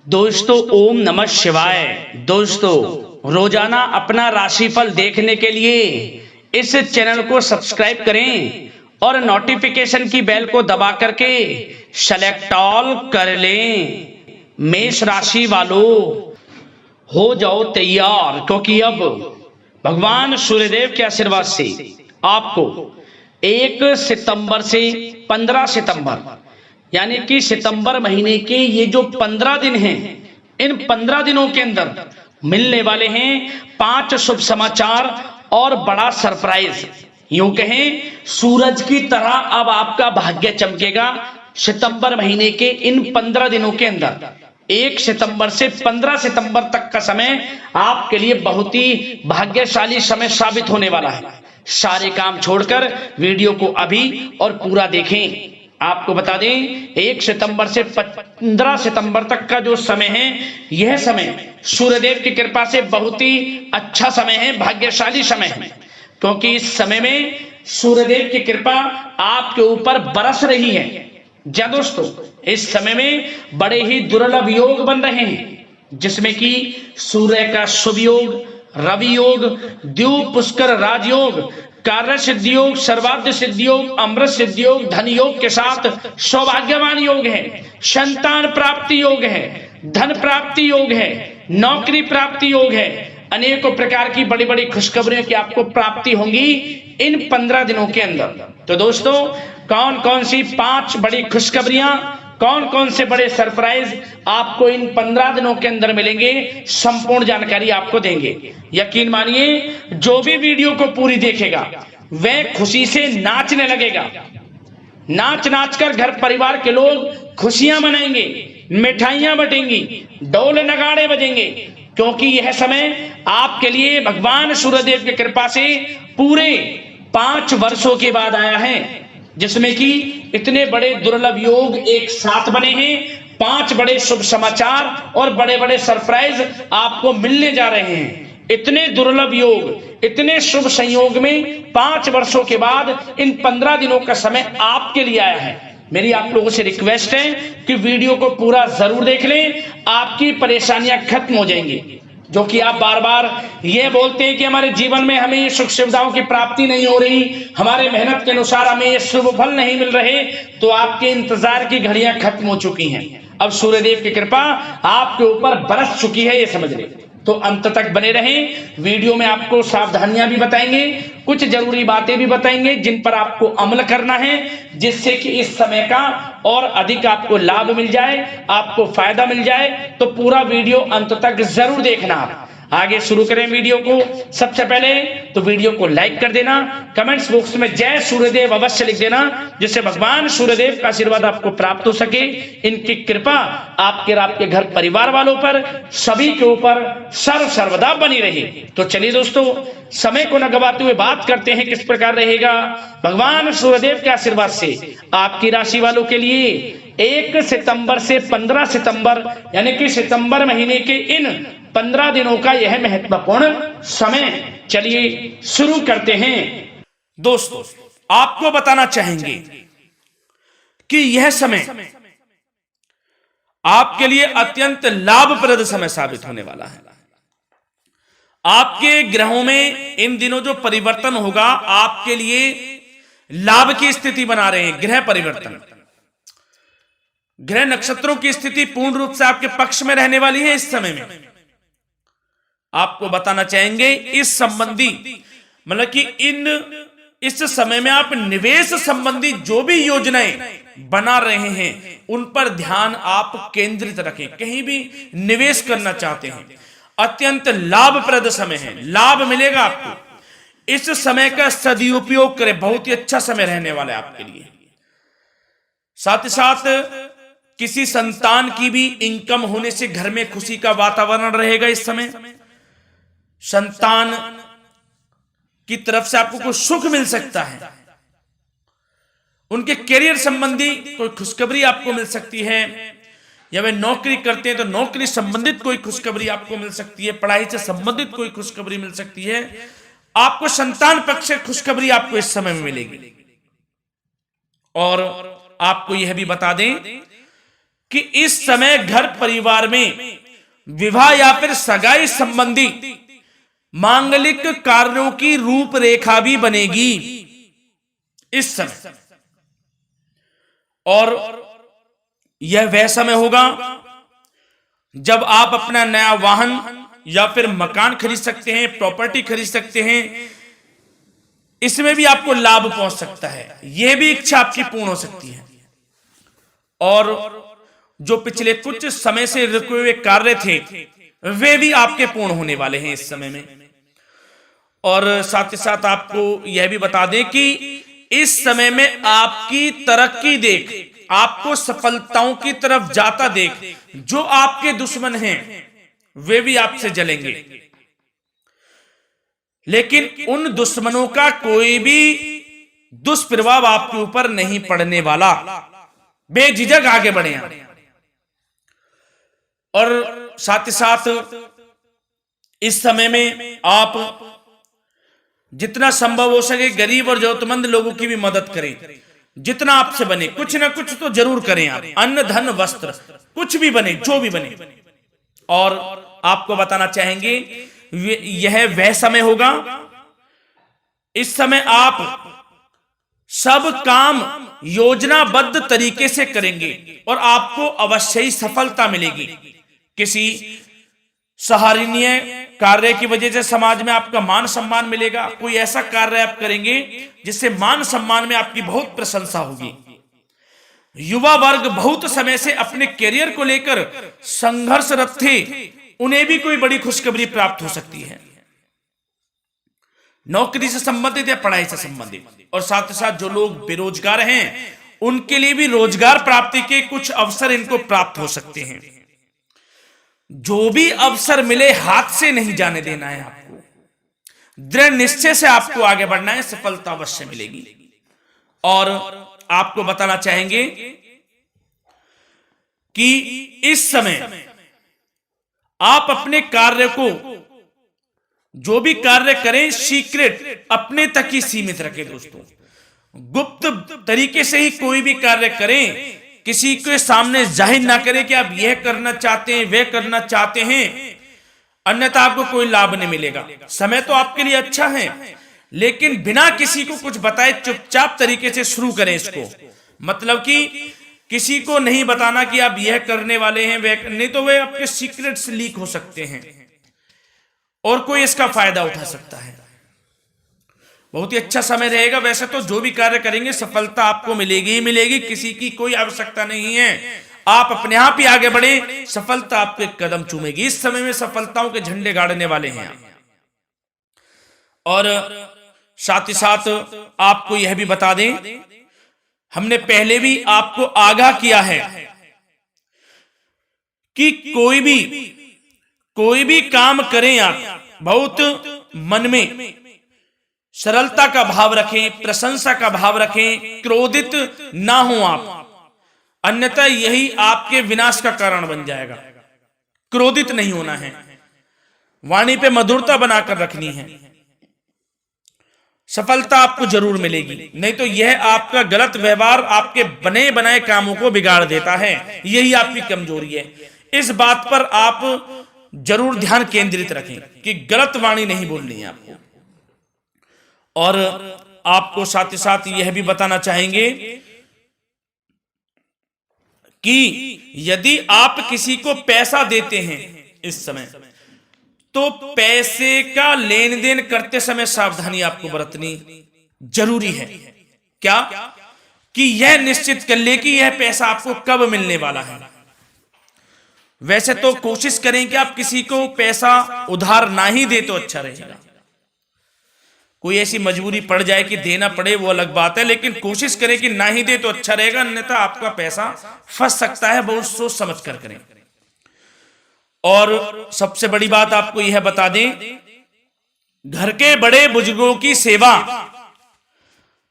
दोस्तों ओम नमः शिवाय। दोस्तों रोजाना अपना राशिफल देखने के लिए इस चैनल को सब्सक्राइब करें और नोटिफिकेशन की बेल को दबा करके सेलेक्ट ऑल कर लें। मेष राशि वालों हो जाओ तैयार, क्योंकि अब भगवान सूर्यदेव के आशीर्वाद से आपको 1 सितंबर से 15 सितंबर यानी कि सितंबर महीने के ये जो 15 दिन हैं, इन 15 दिनों के अंदर मिलने वाले हैं 5 शुभ समाचार और बड़ा सरप्राइज। यूं कहें सूरज की तरह अब आपका भाग्य चमकेगा। सितंबर महीने के इन 15 दिनों के अंदर 1 सितंबर से 15 सितंबर तक का समय आपके लिए बहुत ही भाग्यशाली समय साबित होने वाला है। सारे काम छोड़कर वीडियो को अभी और पूरा देखें। आपको बता दें 1 सितंबर से 15 सितंबर तक का जो समय है, यह समय सूर्यदेव की कृपा से बहुत ही अच्छा समय है, भाग्यशाली समय है, क्योंकि इस समय में सूर्यदेव की कृपा आपके ऊपर बरस रही है। जी दोस्तों, इस समय में बड़े ही दुर्लभ योग बन रहे हैं, जिसमें कि सूर्य का शुभ योग, रवि योग, द्वीप पुष्कर राजयोग, कार्य सिद्धि योग, सर्वाद्य सिद्धि योग, अमृत सिद्धि योग, धन योग के साथ सौभाग्यवान योग है, संतान प्राप्ति योग है, धन प्राप्ति योग है, नौकरी प्राप्ति योग है। अनेकों प्रकार की बड़ी बड़ी खुशखबरियों की आपको प्राप्ति होंगी इन 15 दिनों के अंदर। तो दोस्तों, कौन कौन सी 5 बड़ी खुशखबरियां, कौन कौन से बड़े सरप्राइज आपको इन 15 दिनों के अंदर मिलेंगे, संपूर्ण जानकारी आपको देंगे। यकीन मानिए, जो भी वीडियो को पूरी देखेगा वह खुशी से नाचने लगेगा। नाच नाच कर घर परिवार के लोग खुशियां मनाएंगे, मिठाइयां बटेंगी, ढोल नगाड़े बजेंगे, क्योंकि यह समय आपके लिए भगवान सूर्यदेव की कृपा से पूरे 5 वर्षों के बाद आया है, जिसमें कि इतने बड़े दुर्लभ योग एक साथ बने हैं। 5 बड़े शुभ समाचार और बड़े बड़े सरप्राइज आपको मिलने जा रहे हैं। इतने दुर्लभ योग, इतने शुभ संयोग में 5 वर्षों के बाद इन 15 दिनों का समय आपके लिए आया है। मेरी आप लोगों से रिक्वेस्ट है कि वीडियो को पूरा जरूर देख लें, आपकी परेशानियां खत्म हो जाएंगी। जो कि आप बार बार ये बोलते हैं कि हमारे जीवन में हमें ये सुख सुविधाओं की प्राप्ति नहीं हो रही, हमारे मेहनत के अनुसार हमें ये शुभ फल नहीं मिल रहे, तो आपके इंतजार की घड़ियां खत्म हो चुकी हैं। अब सूर्यदेव की कृपा आपके ऊपर बरस चुकी है, ये समझ लें। तो अंत तक बने रहें। वीडियो में आपको सावधानियां भी बताएंगे, कुछ जरूरी बातें भी बताएंगे जिन पर आपको अमल करना है, जिससे कि इस समय का और अधिक आपको लाभ मिल जाए, आपको फायदा मिल जाए। तो पूरा वीडियो अंत तक जरूर देखना। आप आगे शुरू करें वीडियो को। सबसे पहले तो वीडियो को लाइक कर देना, कमेंट्स बॉक्स में जय सूर्यदेव अवश्य लिख देना, जिससे भगवान सूर्यदेव का आशीर्वाद आपको प्राप्त हो सके, इनकी कृपा आपके और आपके घर परिवार वालों पर, सभी के ऊपर सर्वदा बनी रहे। तो चलिए दोस्तों, समय को न गवाते हुए बात करते हैं किस प्रकार रहेगा भगवान सूर्यदेव के आशीर्वाद से आपकी राशि वालों के लिए 1 सितंबर से 15 सितंबर यानी कि सितंबर महीने के इन 15 दिनों का यह महत्वपूर्ण समय। चलिए शुरू करते हैं। दोस्तों, आपको बताना चाहेंगे कि यह समय आपके लिए अत्यंत लाभप्रद समय साबित होने वाला है। आपके ग्रहों में इन दिनों जो परिवर्तन होगा, आपके लिए लाभ की स्थिति बना रहे हैं। ग्रह परिवर्तन, ग्रह नक्षत्रों की स्थिति पूर्ण रूप से आपके पक्ष में रहने वाली है। इस समय में आपको बताना चाहेंगे इस संबंधी, मतलब कि इस समय में आप निवेश संबंधी जो भी योजनाएं बना रहे हैं, उन पर ध्यान आप केंद्रित रखें। कहीं भी निवेश करना चाहते हैं, अत्यंत लाभप्रद समय है, लाभ मिलेगा आपको। इस समय का सदुपयोग करें, बहुत ही अच्छा समय रहने वाला है आपके लिए। साथ ही साथ किसी संतान की भी इनकम होने से घर में खुशी का वातावरण रहेगा। इस समय संतान की तरफ से आपको कुछ सुख मिल सकता है, उनके करियर संबंधी कोई खुशखबरी आपको मिल सकती है, या वे नौकरी करते हैं तो नौकरी संबंधित कोई खुशखबरी आपको मिल सकती है, पढ़ाई से संबंधित कोई खुशखबरी मिल सकती है। आपको संतान पक्ष से खुशखबरी आपको इस समय में मिलेगी। और आपको यह भी बता दें कि इस समय घर परिवार में विवाह या फिर सगाई संबंधी मांगलिक कार्यों की रूपरेखा भी बनेगी इस समय। और यह वह समय होगा जब आप अपना नया वाहन या फिर मकान खरीद सकते हैं, प्रॉपर्टी खरीद सकते हैं। इसमें भी आपको लाभ पहुंच सकता है, यह भी इच्छा आपकी पूर्ण हो सकती है। और जो पिछले कुछ समय से रुके हुए कार्य थे वे भी आपके पूर्ण होने वाले हैं इस समय में। और साथ ही साथ आपको यह भी बता दें कि इस समय में आपकी तरक्की देख, आपको सफलताओं की तरफ जाता देख जो आपके दुश्मन हैं वे भी आपसे जलेंगे, लेकिन उन दुश्मनों का कोई भी दुष्प्रभाव आपके ऊपर नहीं पड़ने वाला। बेझिझक आगे बढ़े आप। और साथ ही साथ इस समय में आप जितना संभव हो सके गरीब और जरूरतमंद लोगों की भी मदद करें। जितना आपसे बने कुछ ना कुछ तो जरूर करें आप, अन्न धन वस्त्र कुछ भी बने, जो भी बने। और आपको बताना चाहेंगे यह वह समय होगा, इस समय आप सब काम योजनाबद्ध तरीके से करेंगे और आपको अवश्य ही सफलता मिलेगी। किसी सराहनीय कार्य की वजह से समाज में आपका मान सम्मान मिलेगा। कोई ऐसा कार्य आप करेंगे जिससे मान सम्मान में आपकी बहुत प्रशंसा होगी। युवा वर्ग बहुत समय से अपने करियर को लेकर संघर्षरत थे, उन्हें भी कोई बड़ी खुशखबरी प्राप्त हो सकती है, नौकरी से संबंधित या पढ़ाई से संबंधित। और साथ ही साथ जो लोग बेरोजगार हैं उनके लिए भी रोजगार प्राप्ति के कुछ अवसर इनको प्राप्त हो सकते हैं। जो भी अवसर मिले हाथ से नहीं जाने देना है आपको, दृढ़ निश्चय से आपको आगे बढ़ना है, सफलता अवश्य मिलेगी। और आपको बताना चाहेंगे कि इस समय आप अपने कार्य को, जो भी कार्य करें, सीक्रेट अपने तक ही सीमित रखें दोस्तों। गुप्त तरीके से ही कोई भी कार्य करें, किसी के सामने जाहिर ना करें कि आप यह करना चाहते हैं, वह करना चाहते हैं, अन्यथा आपको कोई लाभ नहीं मिलेगा। समय तो आपके लिए अच्छा है, लेकिन बिना किसी को कुछ बताए चुपचाप तरीके से शुरू करें इसको। मतलब कि किसी को नहीं बताना कि आप यह करने वाले हैं, वह नहीं, तो वे आपके सीक्रेट्स लीक हो सकते हैं और कोई इसका फायदा उठा सकता है। बहुत ही अच्छा समय रहेगा। वैसे तो जो भी कार्य करेंगे सफलता आपको मिलेगी ही मिलेगी, किसी की कोई आवश्यकता नहीं है। आप अपने आप ही आगे बढ़े, सफलता आपके कदम चूमेगी। इस समय में सफलताओं के झंडे गाड़ने वाले हैं आप। और साथ ही साथ आपको यह भी बता दें, हमने पहले भी आपको आगाह किया है कि कोई भी काम करें आप बहुत मन में सरलता का भाव रखें, प्रशंसा का भाव रखें, क्रोधित ना हो आप, अन्यथा यही आपके विनाश का कारण बन जाएगा। क्रोधित नहीं होना है, वाणी पे मधुरता बनाकर रखनी है, सफलता आपको जरूर मिलेगी। नहीं तो यह आपका गलत व्यवहार आपके बने बनाए कामों को बिगाड़ देता है, यही आपकी कमजोरी है। इस बात पर आप जरूर ध्यान केंद्रित रखें कि गलत वाणी नहीं बोलनी है आपको। और आपको साथ ही साथ यह भी बताना चाहेंगे कि यदि आप किसी को पैसा देते हैं इस समय, तो पैसे का लेन देन करते समय सावधानी आपको बरतनी जरूरी है। क्या कि यह निश्चित कर ले कि यह पैसा आपको कब मिलने वाला है। वैसे तो कोशिश करें कि आप किसी को पैसा उधार ना ही दे तो अच्छा रहेगा। कोई ऐसी मजबूरी पड़ जाए कि देना पड़े वो अलग बात है, लेकिन कोशिश करें कि ना ही दे तो अच्छा रहेगा, अन्यथा आपका पैसा फंस सकता है। बहुत सोच समझ कर करें। और सबसे बड़ी बात आपको यह बता दें, घर के बड़े बुजुर्गों की सेवा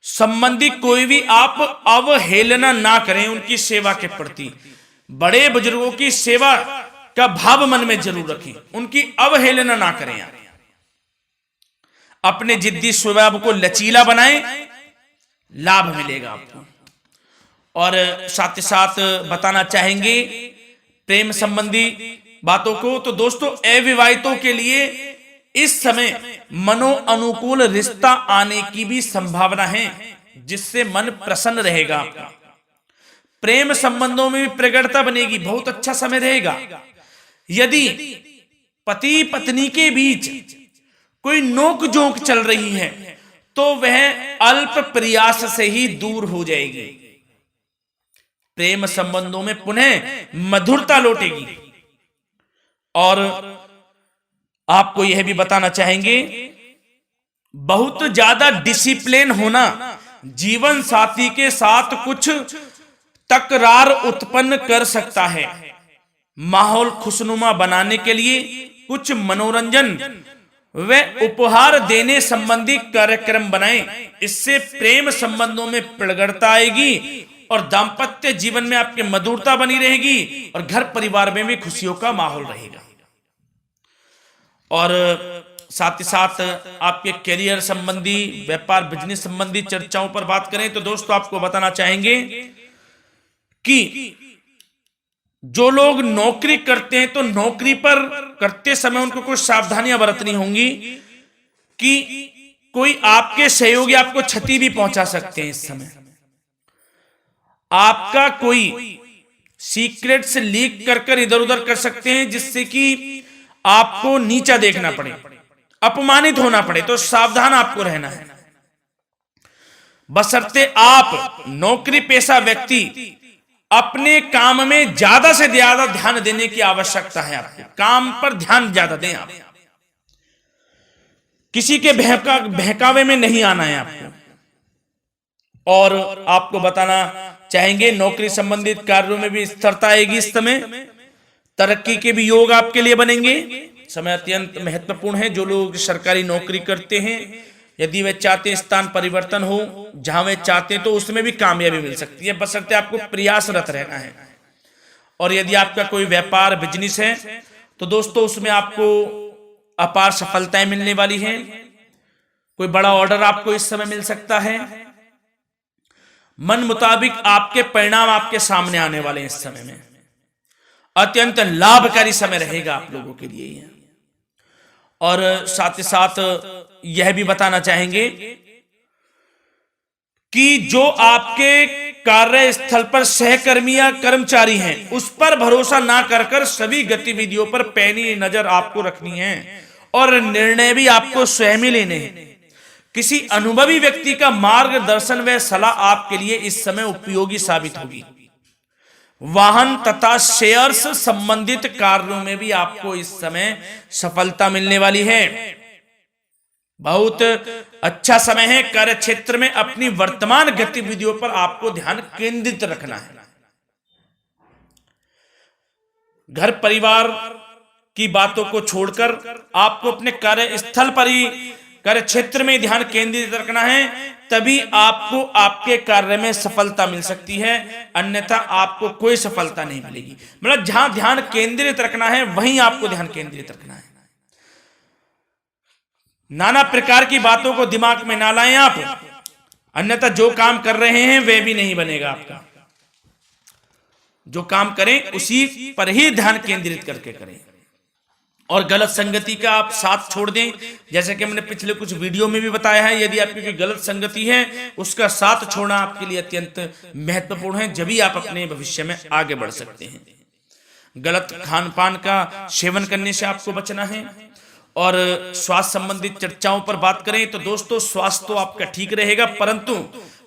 संबंधी कोई भी आप अवहेलना ना करें उनकी सेवा के प्रति। बड़े बुजुर्गों की सेवा का भाव मन में जरूर रखें, उनकी अवहेलना ना करें आप। अपने जिद्दी स्वभाव को लचीला बनाएं, लाभ मिलेगा आपको। और साथ ही साथ बताना चाहेंगे प्रेम संबंधी बातों को। तो दोस्तों, अविवाहितों के लिए इस समय मनो अनुकूल रिश्ता आने की भी संभावना है, जिससे मन प्रसन्न रहेगा आपका। प्रेम संबंधों में भी प्रगाढ़ता बनेगी, बहुत अच्छा समय रहेगा। यदि पति पत्नी के बीच कोई नोक झोंक चल रही है तो वह अल्प प्रयास से ही दूर हो जाएगी। प्रेम संबंधों में पुनः मधुरता लौटेगी। और आपको यह भी बताना चाहेंगे, बहुत ज्यादा डिसिप्लिन होना जीवन साथी के साथ कुछ तकरार उत्पन्न कर सकता है। माहौल खुशनुमा बनाने के लिए कुछ मनोरंजन व उपहार देने संबंधी कार्यक्रम बनाएं। इससे प्रेम संबंधों में प्रगाढ़ता आएगी और दाम्पत्य जीवन में आपके मधुरता बनी रहेगी और घर परिवार में भी खुशियों का माहौल रहेगा। और साथ ही साथ आपके करियर संबंधी, व्यापार बिजनेस संबंधी चर्चाओं पर बात करें तो दोस्तों, आपको बताना चाहेंगे कि जो लोग नौकरी करते हैं तो नौकरी पर करते समय उनको कुछ सावधानियां बरतनी होंगी कि कोई आपके सहयोगी आपको क्षति भी पहुंचा सकते हैं। इस समय आपका कोई सीक्रेट्स लीक कर इधर उधर कर सकते हैं, जिससे कि आपको नीचा देखना पड़े, अपमानित होना पड़े। तो सावधान आपको रहना है। बशर्ते आप नौकरी पेशा व्यक्ति अपने काम में ज्यादा से ज्यादा ध्यान देने की आवश्यकता है। आपको काम पर ध्यान ज्यादा दें। आप किसी के बहकावे में नहीं आना है आपको। और आपको बताना चाहेंगे, नौकरी संबंधित कार्यों में भी स्थिरता आएगी। इस समय तरक्की के भी योग आपके लिए बनेंगे। समय अत्यंत महत्वपूर्ण है। जो लोग सरकारी नौकरी करते हैं, यदि वे चाहते हैं स्थान परिवर्तन हो, जहां वे चाहते हैं, तो उसमें भी कामयाबी मिल सकती है, बशर्ते आपको प्रयासरत रहना है। और यदि आपका कोई व्यापार बिजनेस है तो दोस्तों, उसमें आपको अपार सफलताएं मिलने वाली हैं। कोई बड़ा ऑर्डर आपको इस समय मिल सकता है। मन मुताबिक आपके परिणाम आपके सामने आने वाले हैं। इस समय में अत्यंत लाभकारी समय रहेगा आप लोगों के लिए। और साथ ही साथ यह भी बताना चाहेंगे कि जो आपके कार्यस्थल पर सहकर्मी या कर्मचारी हैं, उस पर भरोसा ना कर सभी गतिविधियों पर पैनी नजर आपको रखनी है और निर्णय भी आपको स्वयं ही लेने हैं। किसी अनुभवी व्यक्ति का मार्गदर्शन व सलाह आपके लिए इस समय उपयोगी साबित होगी। वाहन तथा शेयर्स संबंधित कार्यों में भी आपको इस समय सफलता मिलने वाली है। बहुत अच्छा समय है। कार्य क्षेत्र में अपनी वर्तमान गतिविधियों पर आपको ध्यान केंद्रित रखना है। घर परिवार की बातों को छोड़कर आपको अपने कार्यस्थल पर ही, कार्य क्षेत्र में ध्यान केंद्रित रखना है, तभी आपको आपके कार्य में सफलता मिल सकती है। अन्यथा आपको कोई सफलता नहीं मिलेगी। मतलब जहां ध्यान केंद्रित रखना है वहीं आपको ध्यान केंद्रित रखना है। नाना प्रकार की बातों को दिमाग में ना लाएं आप, अन्यथा जो काम कर रहे हैं वह भी नहीं बनेगा आपका। जो काम करें उसी पर ही ध्यान केंद्रित करके करें और गलत संगति का आप साथ छोड़ दें। जैसे कि हमने पिछले कुछ वीडियो में भी बताया है, यदि आपकी कोई गलत संगति है उसका साथ छोड़ना आपके लिए अत्यंत महत्वपूर्ण है। जब ही आप अपने भविष्य में आगे बढ़ सकते हैं। गलत खान पान का सेवन करने से आपको बचना है। और स्वास्थ्य संबंधित चर्चाओं पर बात करें तो दोस्तों, स्वास्थ्य तो आपका ठीक रहेगा, परंतु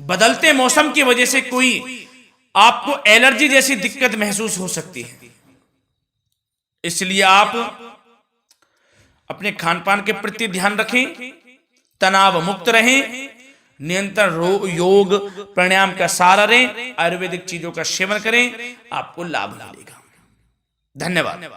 बदलते मौसम की वजह से कोई आपको एलर्जी जैसी दिक्कत महसूस हो सकती है। इसलिए आप अपने खान पान के प्रति ध्यान रखें, तनाव मुक्त रहें, नियंत्रण योग प्राणायाम का सहारा लें, आयुर्वेदिक चीजों का सेवन करें, आपको लाभ मिलेगा। धन्यवाद।